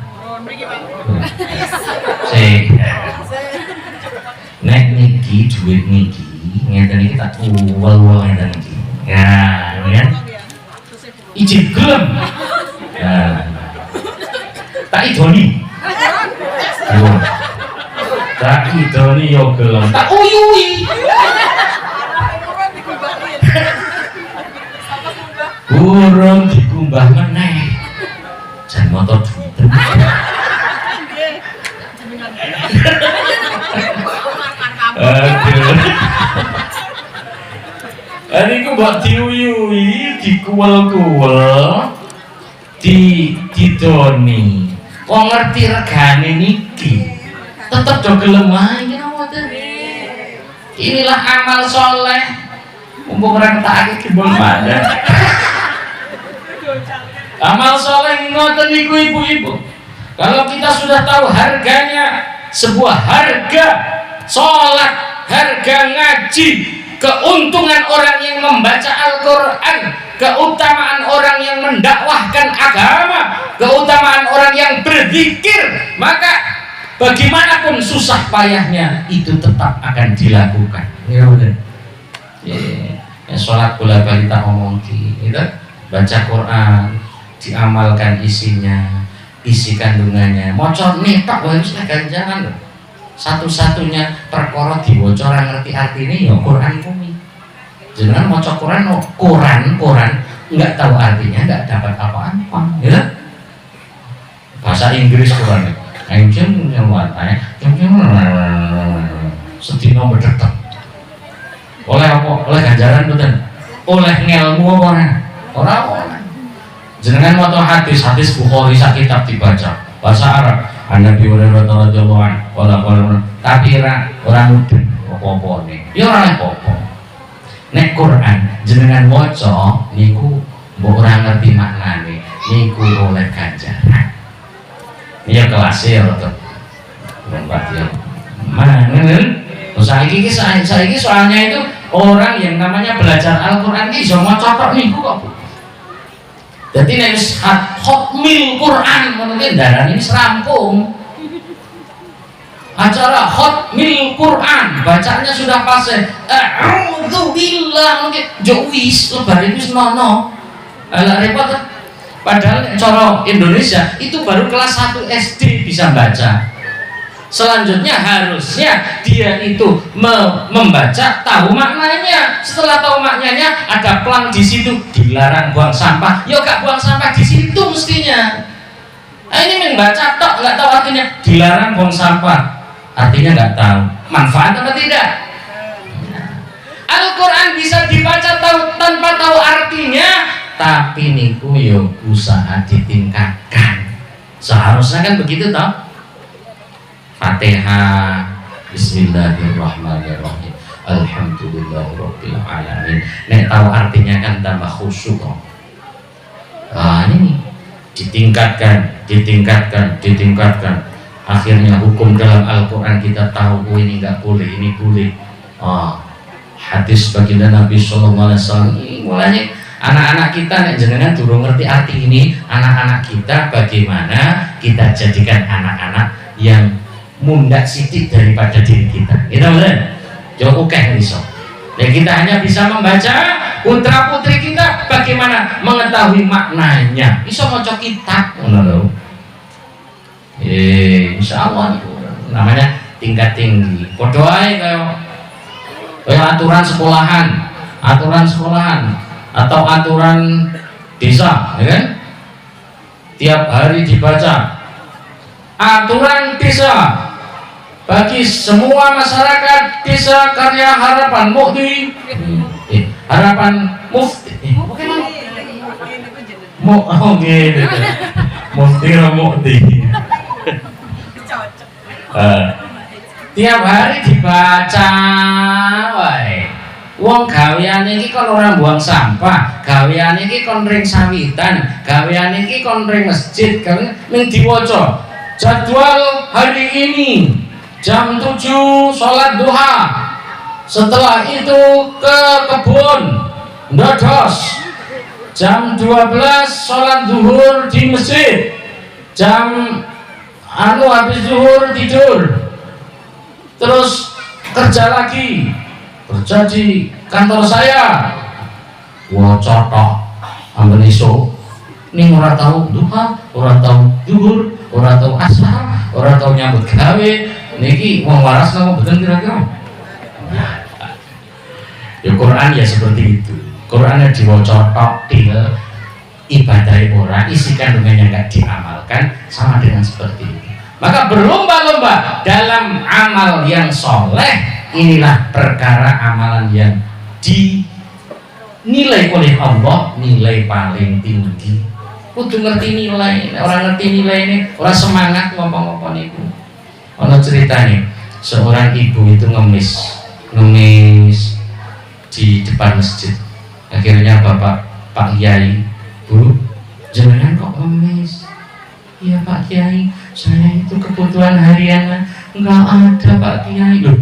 Nek niki duit niki ngeten iki tak uwel-uwel ngeten iki. Ya, kan? Ijin gelem. Ya. Tak idoni. Yo. Tak idoni yo gelem. Tak uyui. Burung dikumbah meneh. Jan motor duit. Aduh. Ini ku buat diuyui, dikuel-kuel, didoni. Kok ngerti regane niki? Tetep do gelem ae ngoten. Inilah amal soleh. Mumpung ora ketakake kebon padan. Amal soleh ngoten niku ibu-ibu. Kalau kita sudah tahu harganya sebuah harga sholat, harga ngaji, keuntungan orang yang membaca Al-Quran, keutamaan orang yang mendakwahkan agama, keutamaan orang yang berzikir, maka bagaimanapun susah payahnya itu tetap akan dilakukan. Ya benar. Ya, sholat bola balik tak ngomong gitu, baca Quran, diamalkan isinya, isi kandungannya, mocor nih tak harus ganjaran loh. Satu-satunya perkara diwaca ora ngerti artinya ya Quran kuwi. Jenengan maca Quran enggak tahu artinya, enggak dapat apa-apa, ya. Bahasa Inggris Quran. Anjing nyawat ae. Sedina medhetek. Oleh apa? Oleh ganjaran mboten? Oleh ngelmu apa ora? Ora oleh. Jenengan maca hadis Bukhari sak kitab dibaca bahasa Arab. Nabi Hurairah radhiyallahu anhu tapi ora mudeng apa-apane. Ya ora apa-apa. Nek Quran jenengan waca niku mbok ora ngerti maknane, niku oleh ganjaran. Ya kelasnya rada lompat ya. Mangen. Saiki soalnya itu orang yang namanya belajar Al-Qur'an iki iso maca tok niku kok. Jadi nek wis khotmil Quran ngono ki darane wis rampung. Acara khotmil Quran, bacanya sudah fase. A'udzu billah ngono ki yo wis lebar wis nono. Ala repot. Padahal cara Indonesia itu baru kelas 1 SD bisa baca. Selanjutnya harusnya dia itu membaca, tahu maknanya. Setelah tahu maknanya, ada pelang di situ, dilarang buang sampah. Ya gak buang sampah di situ mestinya. Nah, ini membaca tok nggak tahu artinya, dilarang buang sampah. Artinya nggak tahu. Manfaat atau tidak? Al-Quran bisa dibaca tanpa tahu artinya, tapi niku yo usaha ditingkatkan. Seharusnya kan begitu toh. Fatihah, Bismillahirrahmanirrahim, Alhamdulillahirabbil alamin. Nek tahu artinya kan tambah khusyuk. Nah ini ditingkatkan. Akhirnya hukum dalam Al-Quran kita tahu, oh ini nggak boleh, ini boleh. Hadis baginda Nabi Sallallahu Alaihi Wasallam. Mulanya anak-anak kita nek jenengan durung ngerti arti ini, anak-anak kita bagaimana kita jadikan anak-anak yang mundak sidik daripada diri kita. Kita benar. Jauh oke iso. Dan kita hanya bisa membaca, putra putri kita bagaimana mengetahui maknanya. Iso maca kitab, ngono. Insya Allah namanya tingkat tinggi. Padha ae kaya aturan sekolahan atau aturan desa, ya kan? Tiap hari dibaca. Aturan desa bagi semua masyarakat desa Karya Harapan Mufti, Mufti tiap hari dibaca wae. Wong gaweane iki kon ora buang sampah, gaweane iki kon ring sawitan, gaweane iki kon ring masjid, ning diwaca. Jadwal hari ini jam 7 sholat duha, setelah itu ke kebun ndodos, jam 12 sholat zuhur di masjid, jam habis zuhur tidur, terus kerja lagi, kerja di kantor saya. Wah cotok ambil iso ning ora tahu duha, ora tahu zuhur, ora tahu asar, ora tahu nyambut gawe. Niki wong waras napa mboten kira-kira? Ya Quran ya seperti itu. Qurannya diwaca tok tinggal ibadah ora, isi kandungannya enggak diamal. Maka berlomba-lomba dalam amal yang soleh, inilah perkara amalan yang dinilai oleh Allah nilai paling tinggi. Kudu ngerti nilai, orang ngerti nilai ini, orang semangat ngomong-ngomong itu. Ono ceritanya, seorang ibu itu ngemis di depan masjid. Akhirnya Pak Kiai, Bu, jenengan kok ngemis? Iya Pak Kiai, saya itu kebutuhan harian enggak ada Pak Kiai. Loh,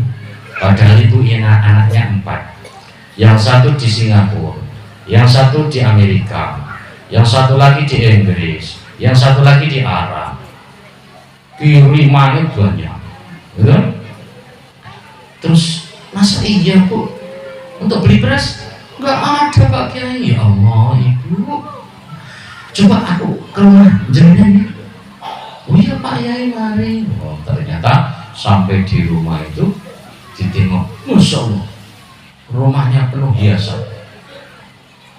padahal ibu anaknya 4. Yang satu di Singapura, yang satu di Amerika, yang satu lagi di Inggris, yang satu lagi di Arab. Kirimannya banyak, gitu? Terus masa iya Bu untuk beli beras enggak ada Pak Kiai? Ya Allah ibu, coba aku ke rumah jenengan ya. Oh iya Pak Yai mari. Oh, ternyata sampai di rumah itu ditengok, Masya Allah rumahnya penuh hiasan.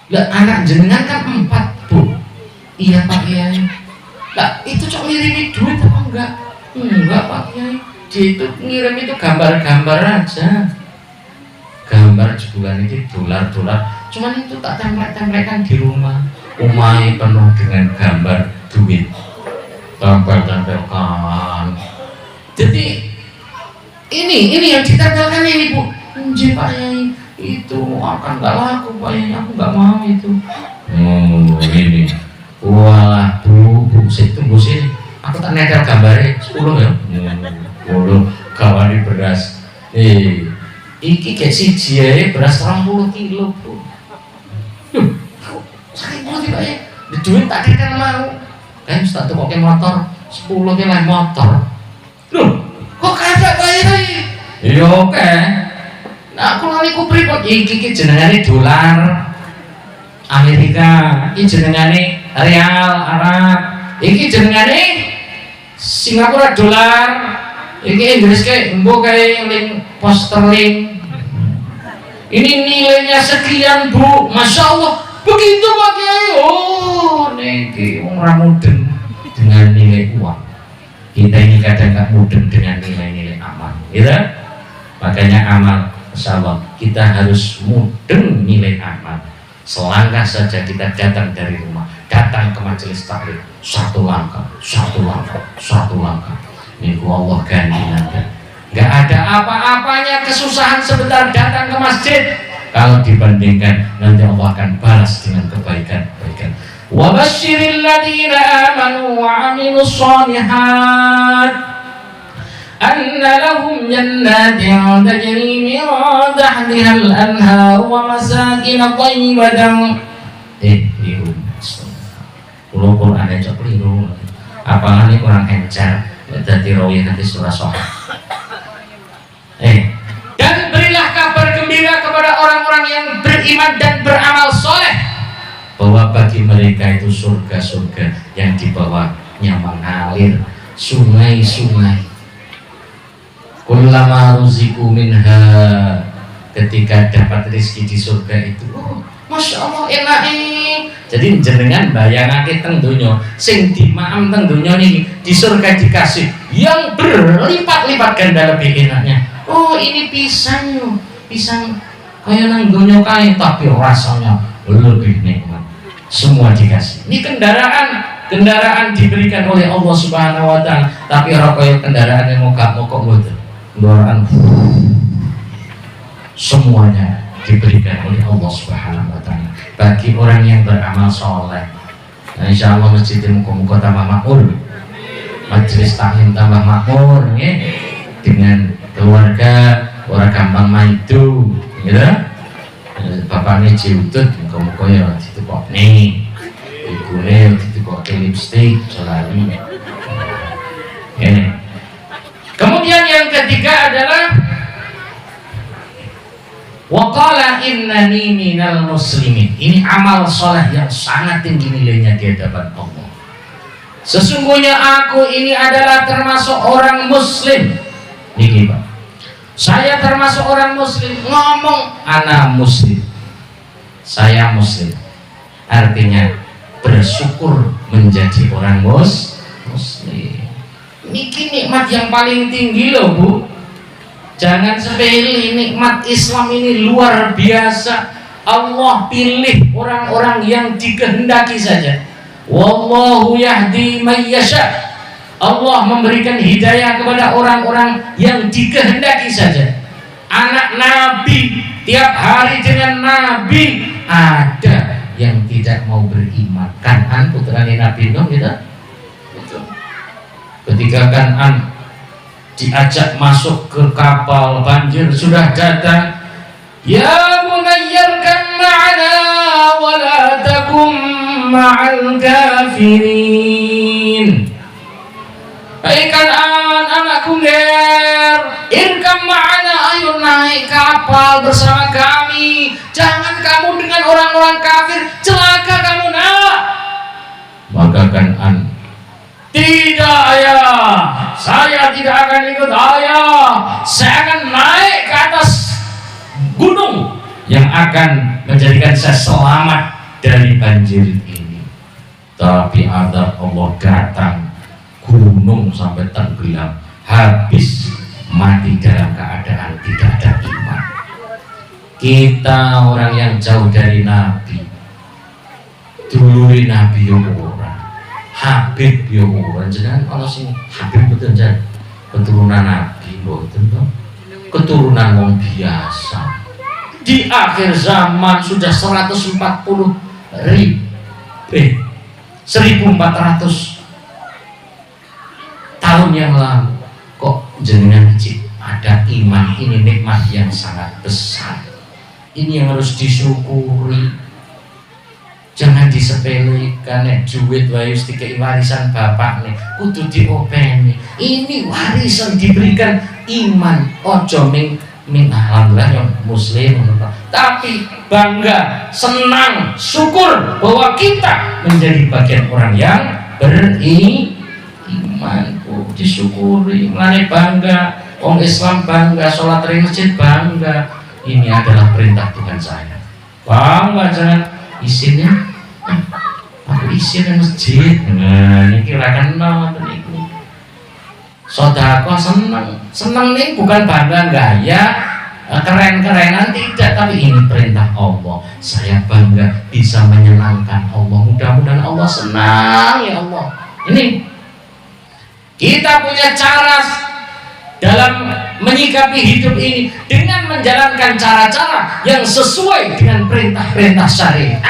Lah anak jenengan kan 4 Bu. Iya Pak Yai. Lah itu cok ngirimi duit apa enggak? Enggak Pak Yai. Dia itu ngirim itu gambar-gambar aja. Gambar jebulan itu dolar-dolar. Cuman itu tak tempel-tempelkan di rumah. Umai penuh dengan gambar duit. Tempel-tempelkan. Jadi ini yang ditempelkan ini Bu. Nggih Pak Yai, itu akan nggak laku Pak Yai, aku nggak mau itu. Ini. Walah Bu, saya tunggu sini. Aku tak netel gambarnya 10 ya. 10 gawani beras. Iki kayak siji ae beras 30 kilo Bu. Sakit banget Pak Yai. Duit tak netel mau. Kan tak tukoke motor 10 ki lah motor. Loh, kok kagak bayar? Iya oke. Nah, aku lali ku pripun iki jenengane dolar Amerika, iki jenengane real Arab, iki jenengane Singapura dolar, iki Inggris kayak mbok kayak link posterling. Ini nilainya sekian Bu, Masya Allah. Begitu Pak Kiai. Oh, niki orang mudeng dengan nilai uang. Kita ini kadang nggak mudeng dengan nilai-nilai amal, gitu? Makanya amal, Insya Allah kita harus mudeng nilai amal. Selangkah saja kita datang dari rumah, datang ke majelis taklim, 1 langkah, 1 langkah, 1 langkah. Niku Allah ganti nanti. Nggak ada apa-apanya kesusahan sebentar datang ke masjid. Kalau dibandingkan nanti Allah akan balas dengan kebaikan-kebaikan. Wa basyiril ladzina amanu wa 'amilus shalihat anna lahum jannatin tajri min tahtiha al-anhar wa masakin thayyibatan. Keliru. Kulo Qur'ane cok keliru. Apalane kurang encer dadi rawi nanti surah Sohah. Dan berilah kabar gembira kepada orang-orang yang beriman dan beramal soleh bahwa bagi mereka itu surga-surga yang di bawahnya mengalir sungai-sungai. Kullama ruziku minha, ketika dapat rezeki di surga itu, oh, Masya Allah enak. Jadi jenengan bayangake teng donya sing dimaem teng donya niki di surga dikasih yang berlipat-lipat ganda lebih enaknya. Oh ini pisang yo, pisang kayak nang donya kae tapi rasanya lebih nikmat. Semua dikasih. Ini kendaraan diberikan oleh Allah Subhanahu wa taala, tapi ora kaya kendaraan yang mogok mboten. Kendaraan semuanya diberikan oleh Allah Subhanahu wa taala bagi orang yang beramal soleh. Nah, insyaallah masjid muga-muga tambah makmur, majelis taklim tambah makmur, nggih, dengan keluarga orang gampang maidu, gitu. Bapaknya jiutut, muga-muga ya ditukokne, ibune ditukokne lipstik, selalu. Kemudian yang ketiga adalah waqala innani minal muslimin. Ini amal soleh yang sangat tinggi nilainya di hadapan Allah. Sesungguhnya aku ini adalah termasuk orang muslim. Ini Pak, saya termasuk orang muslim. Ngomong ana muslim, saya muslim, artinya bersyukur menjadi orang muslim. Niki nikmat yang paling tinggi loh Bu. Jangan sepele, nikmat Islam ini luar biasa. Allah pilih orang-orang yang dikehendaki saja. Wallahu yahdi man yasha. Allah memberikan hidayah kepada orang-orang yang dikehendaki saja. Anak Nabi tiap hari dengan Nabi, ada yang tidak mau beriman. Kan'an putranya Nabi Nuh gitu. Ketika Kan'an diajak masuk ke kapal, banjir sudah datang. Ya bunayyarkan ma'ana wa la takum ma'al kafirin. Hai Kan'an, anakku ger, irkam ma'ana, ayo naik kapal bersama kami. Jangan kamu dengan orang-orang kafir, celaka kamu nak. Maka Kan'an, tidak ayah, saya tidak akan ikut ayah. Saya akan naik ke atas gunung yang akan menjadikan saya selamat dari banjir ini. Tapi azab Allah datang, gunung sampai tenggelam, habis mati dalam keadaan tidak ada iman. Kita orang yang jauh dari Nabi, duluri Nabi orang, Habib orang, jangan kalau sing Habib betul jan keturunan Nabi betul dong, keturunan wong biasa. Di akhir zaman sudah 140.000 1.400 tahun yang lalu kok jenengan ada iman. Ini nikmat yang sangat besar, ini yang harus disyukuri, jangan disepelekan. Nek duit wae wis dikei warisan bapak nih kudu diopeni. Ini warisan diberikan iman, ojo ming alhamdulillah yang muslim, tapi bangga, senang, syukur bahwa kita menjadi bagian orang yang beriman. Disyukuri, mulai bangga. Orang Islam bangga, sholat di masjid bangga. Ini adalah perintah Tuhan saya. Bangga, jangan isinnya. Aku isin di masjid. Nah, ini kira kenal atau ini. Sodako senang nih, bukan bangga gaya keren-kerenan, tidak, tapi ini perintah Allah. Saya bangga bisa menyenangkan Allah. Mudah-mudahan Allah senang ya Allah. Ini kita punya cara dalam menyikapi hidup ini dengan menjalankan cara-cara yang sesuai dengan perintah-perintah syariat.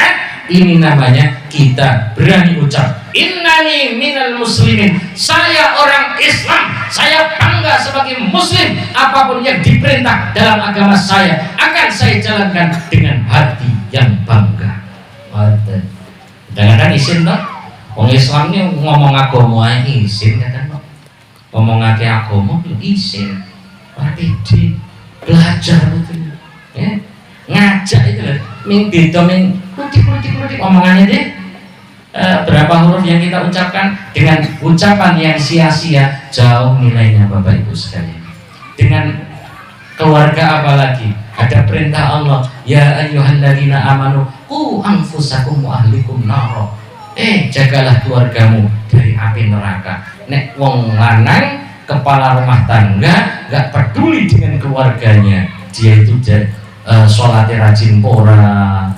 Ini namanya kita berani ucap, innani minal muslimin. Saya orang Islam, saya bangga sebagai muslim. Apapun yang diperintah dalam agama saya akan saya jalankan dengan hati yang bangga. Kadang-kadang isin toh, orang Islam ini ngomong agama isin kan. Ngomong ngake agama isin, pede, belajar betul, ya, ngajak itu loh, beda kudik omongannya deh. Berapa huruf yang kita ucapkan dengan ucapan yang sia-sia, jauh nilainya Bapak Ibu sekalian. Dengan keluarga apalagi, ada perintah Allah, ya ayyuhalladzina amanu qu anfusakum wa ahlikum nar. Jagalah keluargamu dari api neraka. Nek wong lanang kepala rumah tangga gak peduli dengan keluarganya, dia itu sholatnya rajin pora,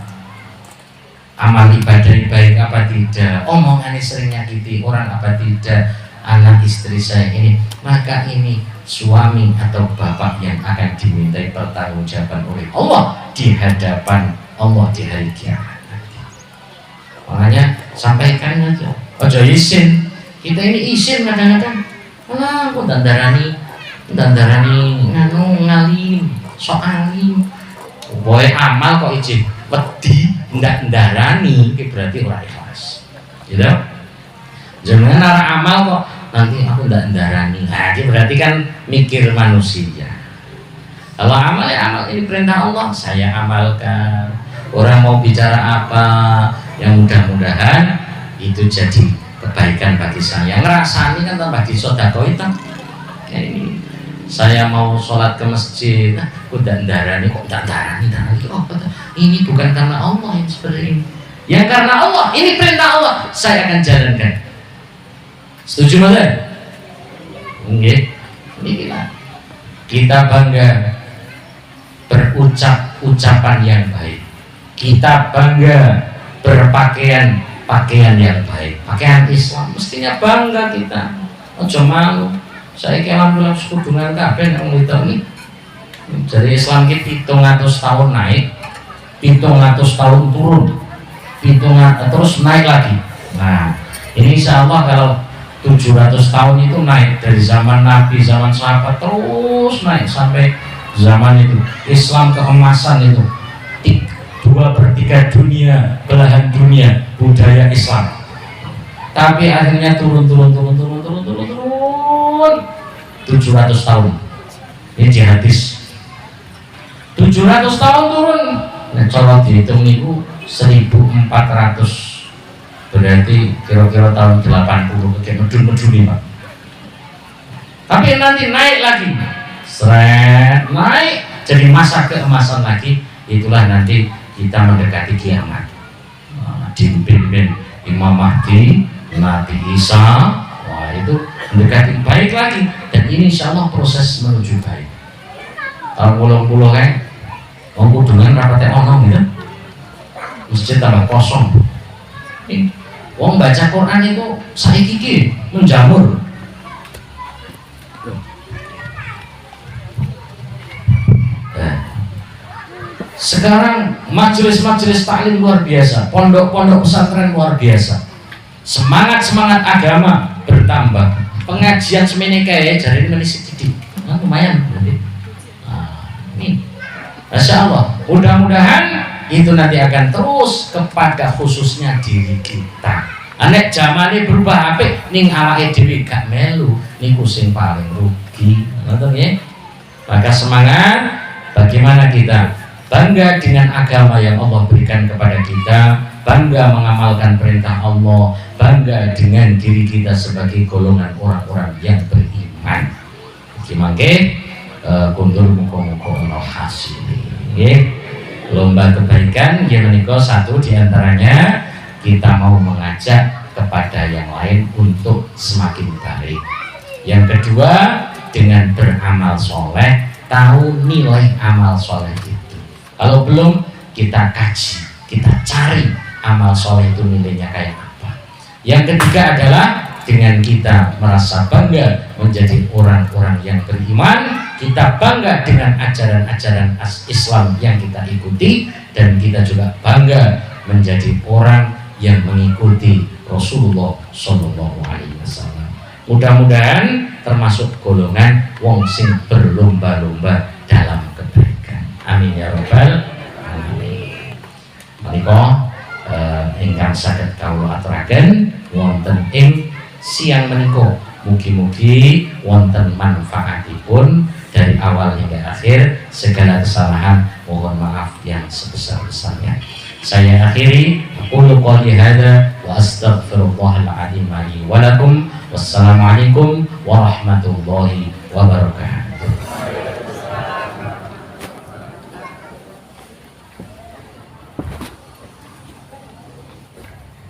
amal ibadah baik apa tidak, omongannya sering nyakiti orang apa tidak, anak istri saya ini, maka ini suami atau bapak yang akan dimintai pertanggungjawaban oleh Allah di hadapan Allah di hari kiamat. Makanya sampaikan aja, ojo isin. Kita ini isin kadang-kadang, malah aku dandarani nganu ngalim, sok alim, boy amal kok izin, wedi ndak ndarani, berarti orang ikhlas, gitu. Jangan arah amal kok nanti aku ndak ndarani, nah itu berarti kan mikir manusia. Kalau amal ya amal, ini perintah Allah, saya amalkan. Orang mau bicara apa, yang mudah-mudahan itu jadi kebaikan bagi saya. Ngerasani kan tambah di sodako itu. Ya ini saya mau sholat ke masjid, aku ndak ndarani, kok ndak ndarani. Oh, ini bukan karena Allah yang seperti ini. Yang karena Allah, ini perintah Allah, saya akan jalankan. Setuju Mas? Nggih. Kita bangga berucap ucapan yang baik. Kita bangga berpakaian pakaian yang baik, pakaian Islam. Mestinya bangga kita. Ojo malu. Saya alhamdulillah sekudungan kabeh nang ngiteni. Dari Islam ki 700 tahun naik, 700 tahun turun, 700 terus naik lagi. Nah, ini insya Allah kalau 700 tahun itu naik dari zaman Nabi, zaman sahabat terus naik sampai zaman itu Islam keemasan itu 2/3 dunia, belahan dunia budaya Islam. Tapi akhirnya turun 700 tahun. Ini jihadis 700 tahun turun. Nah, kalau dihitung itu 1400, berarti kira-kira tahun 80 kayak medun-medun Pak. Tapi nanti naik lagi, naik jadi masa keemasan lagi. Itulah nanti kita mendekati kiamat. Dipimpin Imam Mahdi, Nabi Isa, wah itu mendekati baik lagi. Dan ini insya Allah proses menuju baik. Tahun pulau-pulau kan, ngomong dengan rapatnya ono gitu, masjid tambah kosong. Wong baca Quran itu saiki ki menjamur. Sekarang majelis-majelis taklim luar biasa, pondok-pondok pesantren luar biasa. Semangat agama bertambah. Pengajian semene kae jare ini sedikit. Nah, lumayan berarti. Ini Masya Allah. Mudah-mudahan itu nanti akan terus kepada khususnya diri kita. Anek zamane berubah apik ning awake dhewe gak melu niku sing paling rugi. Ngoten nggih. Maka semangat bagaimana kita bangga dengan agama yang Allah berikan kepada kita, bangga mengamalkan perintah Allah, bangga dengan diri kita sebagai golongan orang-orang yang beriman. Mangke kundur muga-muga ana hasil. Nggih. Lomba kebaikan yang menikah satu diantaranya kita mau mengajak kepada yang lain untuk semakin baik. Yang kedua dengan beramal soleh, tahu nilai amal soleh itu. Kalau belum kita kaji, kita cari amal soleh itu nilainya kayak apa. Yang ketiga adalah dengan kita merasa bangga menjadi orang-orang yang beriman, kita bangga dengan ajaran-ajaran Islam yang kita ikuti, dan kita juga bangga menjadi orang yang mengikuti Rasulullah Shallallahu Alaihi Wasallam. Mudah-mudahan termasuk golongan wong sing berlomba-lomba dalam kebaikan. Amin ya robbal alamin. Menika ingkang saged kawula aturaken wonten ing siang menika, mugi-mugi wonten manfaatipun dari awal hingga akhir. Segala kesalahan mohon maaf yang sebesar-besarnya. Saya akhiri aqulu qouli hadza wa astaghfirullahal azim li wa lakum. Wassalamualaikum warahmatullahi wabarakatuh.